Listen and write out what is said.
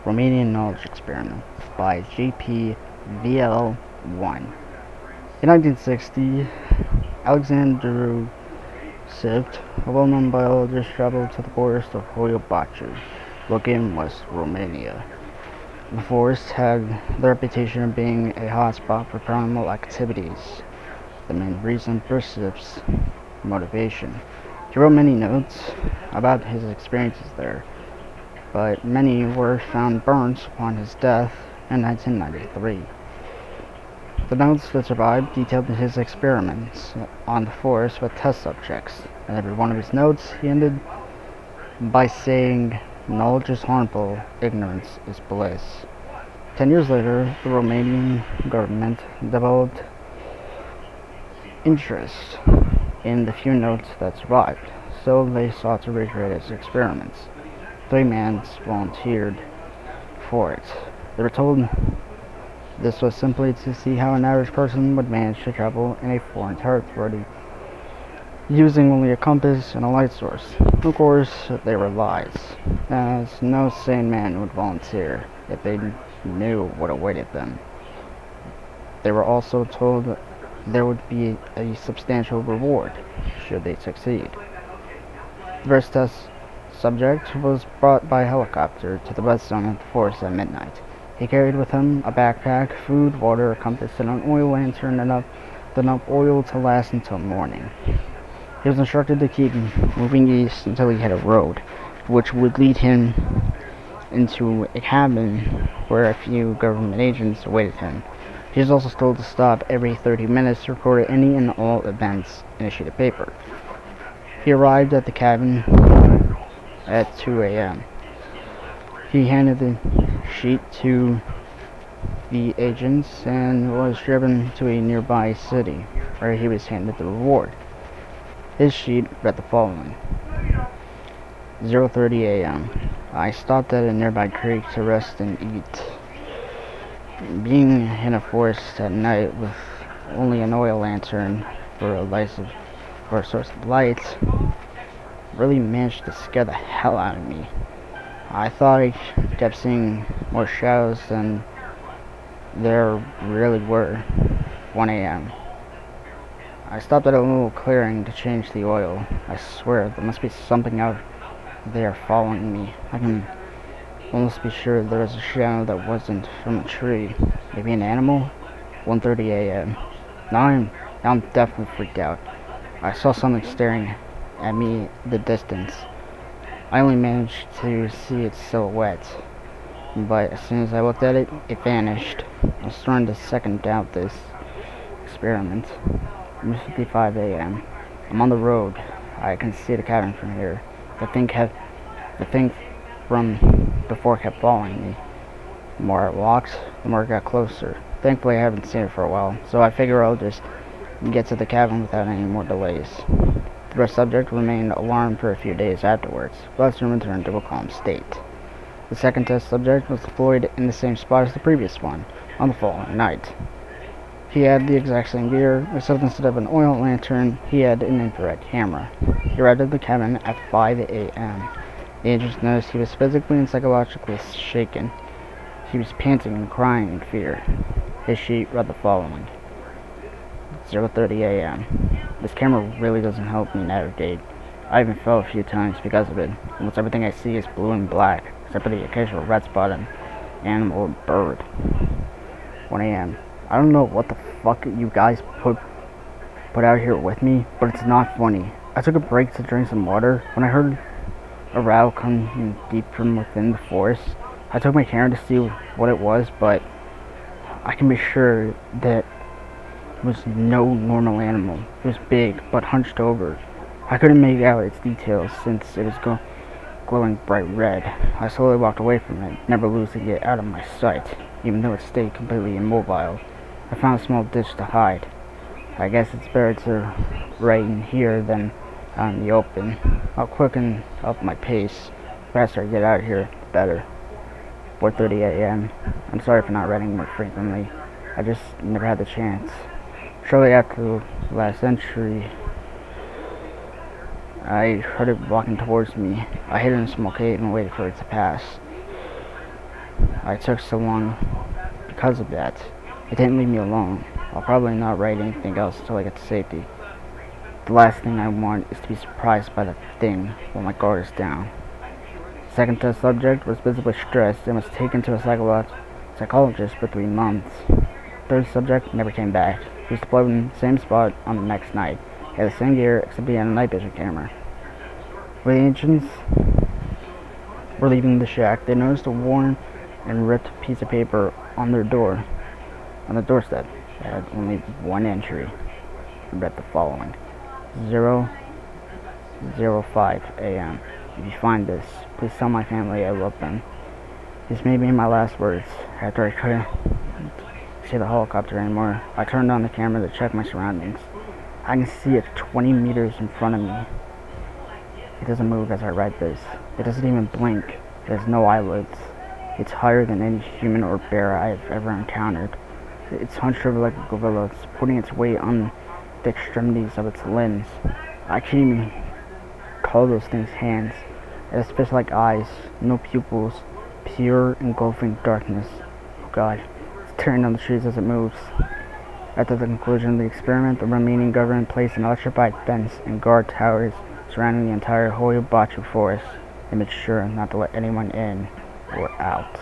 Romanian Knowledge Experiment by JPVL1. In 1960, Alexandru Sift, a well-known biologist, traveled to the forest of Hoia located in West Romania. The forest had the reputation of being a hotspot for paranormal activities. The main reason for Sift's motivation. He wrote many notes about his experiences there, but many were found burnt upon his death in 1993. The notes that survived detailed his experiments on the forest with test subjects. In every one of his notes, he ended by saying, "Knowledge is harmful, ignorance is bliss." 10 years later, the Romanian government developed interest in the few notes that survived, so they sought to recreate his experiments. 3 men volunteered for it. They were told this was simply to see how an average person would manage to travel in a foreign territory using only a compass and a light source. Of course, they were lies, as no sane man would volunteer if they knew what awaited them. They were also told there would be a substantial reward should they succeed. The first test subject was brought by helicopter to the red zone of the forest at midnight. He carried with him a backpack, food, water, a compass, and an oil lantern enough oil to last until morning. He was instructed to keep moving east until he hit a road, which would lead him into a cabin where a few government agents awaited him. He was also told to stop every 30 minutes to record any and all events in a sheet of paper. He arrived at the cabin at 2 a.m. He handed the sheet to the agents and was driven to a nearby city, where he was handed the reward. His sheet read the following: 0:30 a.m. I stopped at a nearby creek to rest and eat. Being in a forest at night with only an oil lantern for a source of light really managed to scare the hell out of me. I thought I kept seeing more shadows than there really were. 1 a.m. I stopped at a little clearing to change the oil. I swear there must be something out there following me. I can almost be sure there was a shadow that wasn't from a tree. Maybe an animal? 1:30 a.m. Now I'm definitely freaked out. I saw something staring at me in the distance. I only managed to see its silhouette, but as soon as I looked at it, it vanished. I was starting to second doubt this experiment. 1:55 a.m. I'm on the road. I can see the cabin from here. The thing from before kept following me. The more I walked, the more it got closer. Thankfully, I haven't seen it for a while, so I figure I'll just get to the cabin without any more delays. The rest subject remained alarmed for a few days afterwards, but soon returned to a calm state. The second test subject was deployed in the same spot as the previous one, on the following night. He had the exact same gear, except instead of an oil lantern, he had an infrared camera. He arrived at the cabin at 5 a.m. The agents noticed he was physically and psychologically shaken. He was panting and crying in fear. His sheet read the following: 0:30 a.m. This camera really doesn't help me navigate. I even fell a few times because of it. Almost everything I see is blue and black, except for the occasional red spot and animal or bird. 1 a.m. I don't know what the fuck you guys put out here with me, but it's not funny. I took a break to drink some water when I heard a rattle coming deep from within the forest. I took my camera to see what it was, but I can be sure that it was no normal animal. It was big, but hunched over. I couldn't make out its details since it was glowing bright red. I slowly walked away from it, never losing it out of my sight, even though it stayed completely immobile. I found a small ditch to hide. I guess it's better to right in here than out in the open. I'll quicken up my pace. The faster I get out of here, the better. 4:30 a.m. I'm sorry for not writing more frequently. I just never had the chance. Shortly after the last entry, I heard it walking towards me. I hid in a small cave and waited for it to pass. I took so long because of that. It didn't leave me alone. I'll probably not write anything else until I get to safety. The last thing I want is to be surprised by the thing while my guard is down. The second test subject was visibly stressed and was taken to a psychologist for 3 months. The third subject never came back. He was deployed in the same spot on the next night. He had the same gear, except he had a night vision camera. When the agents were leaving the shack, they noticed a worn and ripped piece of paper on their door. On the doorstep, it had only one entry. It read the following: 0:05 a.m. If you find this, please tell my family I love them. These may be my last words. After I couldn't see the helicopter anymore, I turned on the camera to check my surroundings. I can see it 20 meters in front of me. It doesn't move as I write this. It doesn't even blink. It has no eyelids. It's higher than any human or bear I have ever encountered. It's hunched over like a gorilla, supporting its weight on the extremities of its limbs. I can't even call those things hands. It has fish-like eyes, no pupils, pure engulfing darkness. Oh God, it's tearing on the trees as it moves. After the conclusion of the experiment, the Romanian government placed an electrified fence and guard towers surrounding the entire Hoia Baciu forest. They made sure not to let anyone in or out.